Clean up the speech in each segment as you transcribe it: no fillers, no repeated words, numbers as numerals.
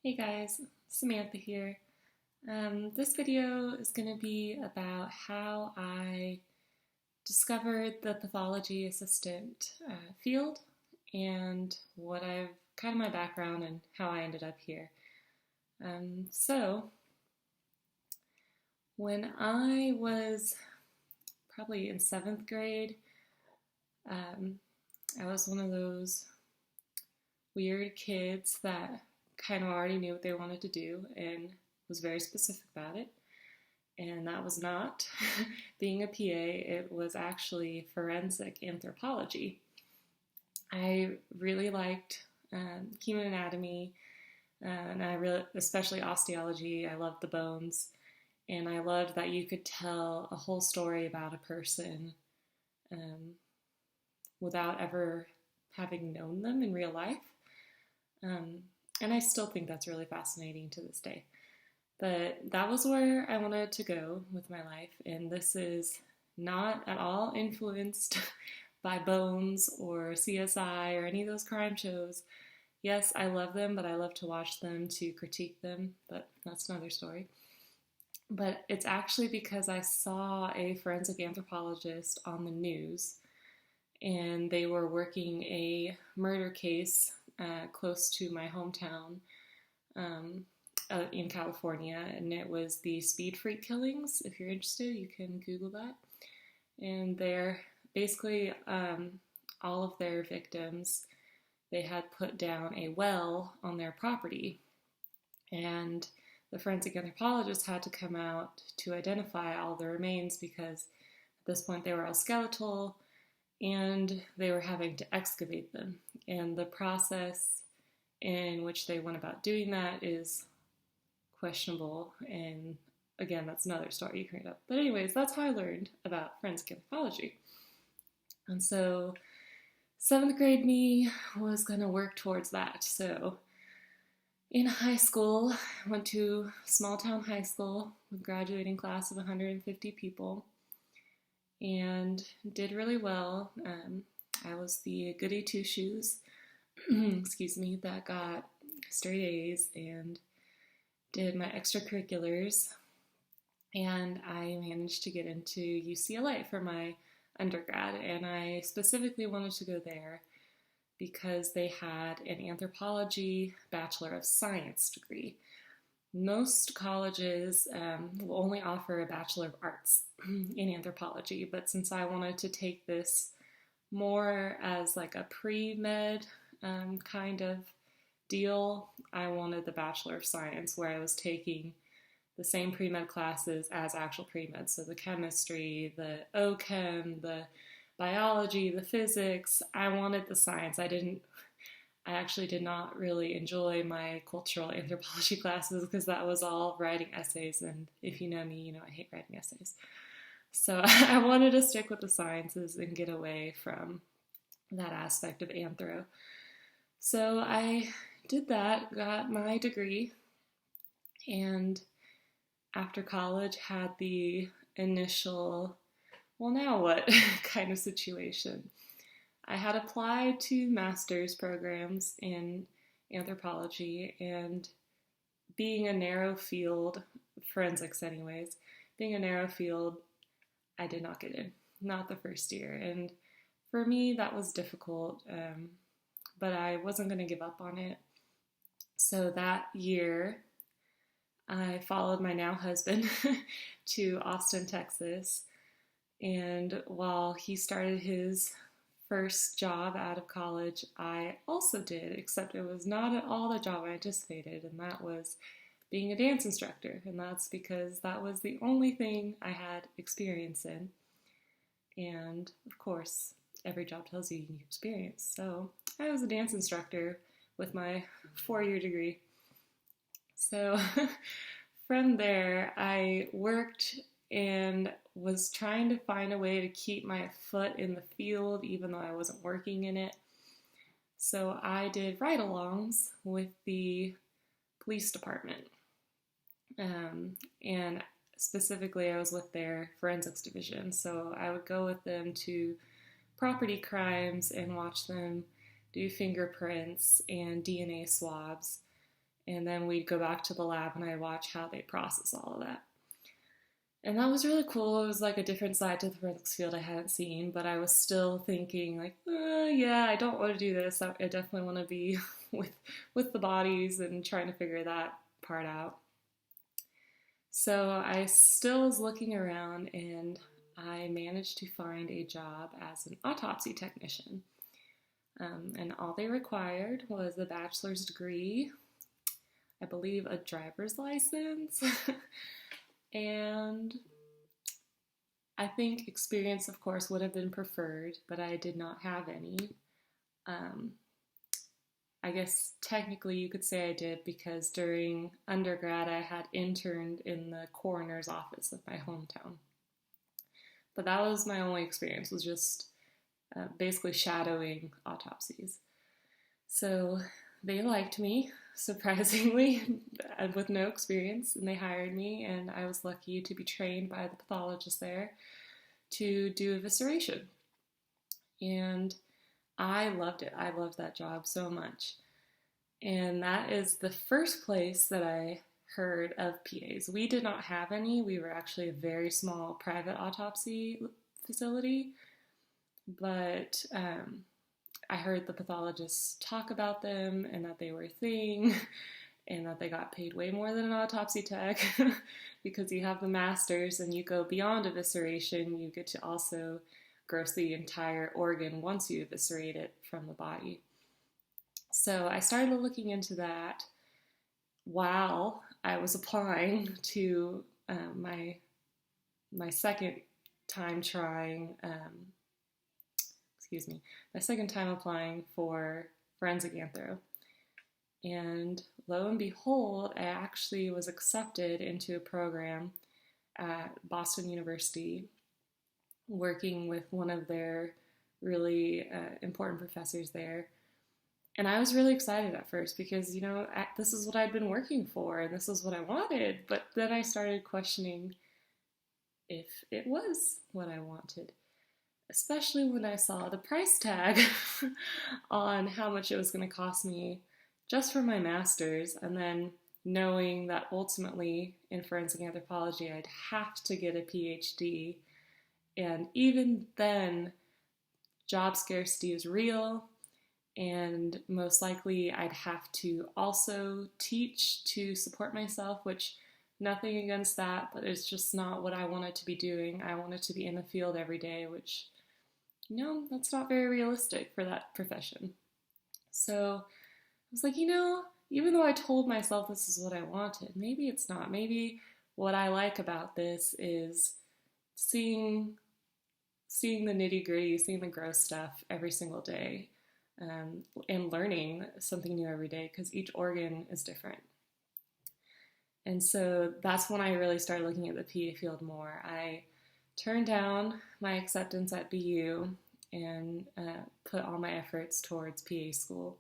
Hey guys, Samantha here. This video is going to be about how I discovered the pathology assistant field and what I've kind of my background and how I ended up here. So, when I was probably in seventh grade, um, I was one of those weird kids that kind of already knew what they wanted to do and was very specific about it. And that was not being a PA, it was actually forensic anthropology. I really liked human anatomy, and I really, especially osteology. I loved the bones, and I loved that you could tell a whole story about a person um, without ever having known them in real life. Um, and I still think that's really fascinating to this day. But that was where I wanted to go with my life, and this is not at all influenced by Bones or CSI or any of those crime shows. Yes, I love them, but I love to watch them to critique them, but that's another story. But it's actually because I saw a forensic anthropologist on the news, and they were working a murder case close to my hometown in California, and it was the Speed Freak killings. If you're interested, you can Google that. And they're basically all of their victims, they had put down a well on their property, and the forensic anthropologist had to come out to identify all the remains because at this point they were all skeletal and they were having to excavate them. And the process in which they went about doing that is questionable, and again, that's another story you can read up. But anyways, that's how I learned about forensic anthropology. And so 7th grade me was going to work towards that. So in high school, I went to small town high school with a graduating class of 150 people and did really well. I was the goody two-shoes, excuse me, that got straight A's and did my extracurriculars, and I managed to get into UCLA for my undergrad, and I specifically wanted to go there because they had an anthropology Bachelor of Science degree. Most colleges will only offer a Bachelor of Arts in anthropology, but since I wanted to take this more as like a pre-med kind of deal, I wanted the Bachelor of Science, where I was taking the same pre-med classes as actual pre-med. So the chemistry, the OChem, the biology, the physics. I wanted the science. I actually did not really enjoy my cultural anthropology classes because that was all writing essays. And if you know me, you know I hate writing essays. So I wanted to stick with the sciences and get away from that aspect of anthro. So I did that, got my degree, and after college had the initial, well, now what kind of situation. I had applied to master's programs in anthropology, and being a narrow field, forensics anyways, being a narrow field, I did not get in, not the first year. And for me, that was difficult, but I wasn't going to give up on it. So that year, I followed my now husband to Austin, Texas, and while he started his first job out of college, I also did, except it was not at all the job I anticipated, and that was being a dance instructor, and that's because that was the only thing I had experience in, and of course, every job tells you need experience, so I was a dance instructor with my 4-year degree. So from there, I worked and was trying to find a way to keep my foot in the field even though I wasn't working in it. So I did ride-alongs with the police department. And specifically, I was with their forensics division. So I would go with them to property crimes and watch them do fingerprints and DNA swabs And then we'd go back to the lab and I'd watch how they process all of that. And that was really cool. It was like a different side to the forensics field I hadn't seen, but I was still thinking like, yeah, I don't want to do this. I definitely want to be with the bodies and trying to figure that part out. So I still was looking around and I managed to find a job as an autopsy technician. And all they required was a bachelor's degree, I believe a driver's license, and I think experience, of course, would have been preferred, but I did not have any. I guess technically you could say I did because during undergrad I had interned in the coroner's office of my hometown. But that was my only experience, was just basically shadowing autopsies. So they liked me, surprisingly, with no experience, and they hired me, and I was lucky to be trained by the pathologist there to do evisceration. And I loved it. I loved that job so much. And that is the first place that I heard of PAs. We did not have any. We were actually a very small private autopsy facility, but I heard the pathologists talk about them and that they were a thing and that they got paid way more than an autopsy tech because you have the masters and you go beyond evisceration. You get to also gross the entire organ once you eviscerate it from the body. So I started looking into that while I was applying to my second time my second time applying for forensic anthro. And lo and behold, I actually was accepted into a program at Boston University, working with one of their really important professors there. And I was really excited at first because, this is what I'd been working for and this is what I wanted. But then I started questioning if it was what I wanted, especially when I saw the price tag on how much it was going to cost me just for my master's, and then knowing that ultimately in forensic anthropology I'd have to get a PhD. And even then, job scarcity is real, and most likely I'd have to also teach to support myself, which nothing against that, but it's just not what I wanted to be doing. I wanted to be in the field every day, which, that's not very realistic for that profession. So I was like, even though I told myself this is what I wanted, maybe it's not. Maybe what I like about this is seeing the nitty-gritty, seeing the gross stuff every single day, and learning something new every day because each organ is different. And so that's when I really started looking at the PA field more. I turned down my acceptance at BU and put all my efforts towards PA school.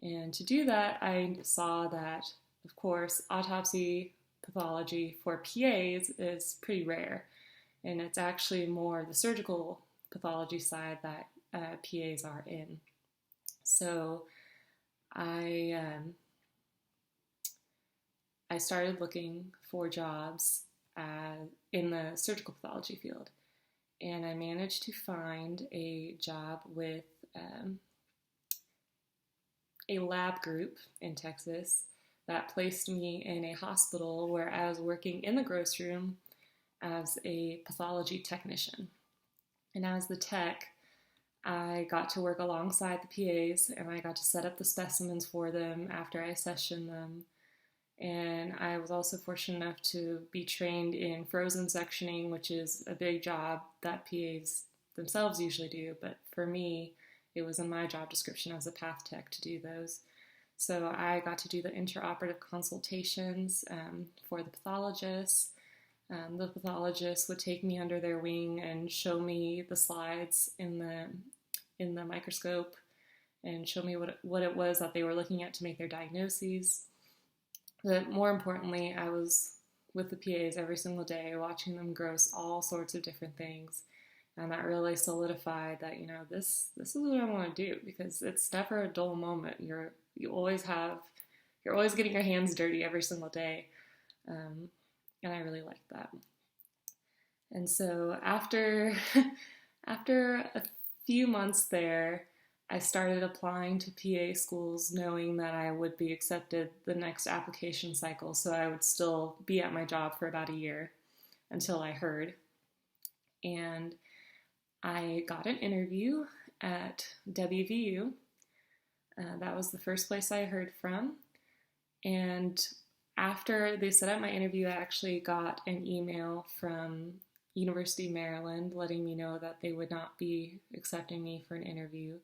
And to do that, I saw that, of course, autopsy pathology for PAs is pretty rare. And it's actually more the surgical pathology side that PAs are in. So I started looking for jobs in the surgical pathology field. And I managed to find a job with a lab group in Texas that placed me in a hospital where I was working in the gross room as a pathology technician. And as the tech, I got to work alongside the PAs and I got to set up the specimens for them after I sessioned them. And I was also fortunate enough to be trained in frozen sectioning, which is a big job that PAs themselves usually do, but for me, it was in my job description as a path tech to do those. So I got to do the intraoperative consultations for the pathologists. The pathologists would take me under their wing and show me the slides in the microscope and show me what it was that they were looking at to make their diagnoses. But more importantly, I was with the PAs every single day, watching them gross all sorts of different things. And that really solidified that, this is what I want to do, because it's never a dull moment. You always have you're always getting your hands dirty every single day. Um, and I really liked that. And so after after a few months there, I started applying to PA schools knowing that I would be accepted the next application cycle, so I would still be at my job for about a year until I heard. And I got an interview at WVU. That was the first place I heard from. And after they set up my interview, I actually got an email from University of Maryland letting me know that they would not be accepting me for an interview,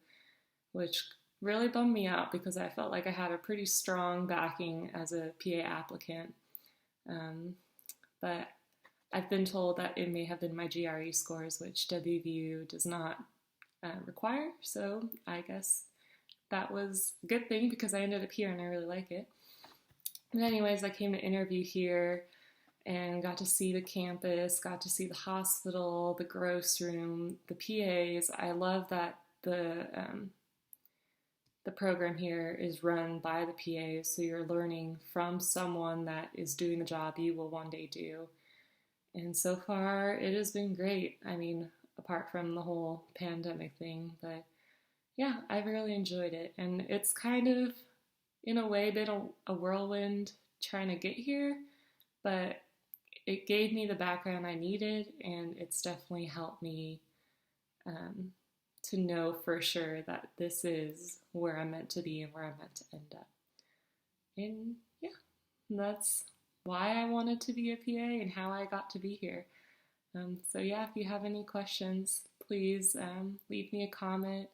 which really bummed me out because I felt like I had a pretty strong backing as a PA applicant. But I've been told that it may have been my GRE scores, which WVU does not require, so I guess that was a good thing because I ended up here and I really like it. But anyways, I came to interview here and got to see the campus, got to see the hospital, the gross room, the PAs. I love that the program here is run by the PAs, so you're learning from someone that is doing the job you will one day do. And so far, it has been great. I mean, apart from the whole pandemic thing, but yeah, I've really enjoyed it. And it's kind of, in a way, been a whirlwind trying to get here, but it gave me the background I needed, and it's definitely helped me to know for sure that this is where I'm meant to be and where I'm meant to end up. And yeah, that's why I wanted to be a PA and how I got to be here. So yeah, if you have any questions, please leave me a comment,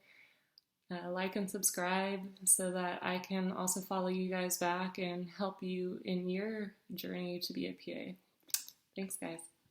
like and subscribe so that I can also follow you guys back and help you in your journey to be a PA. Thanks, guys.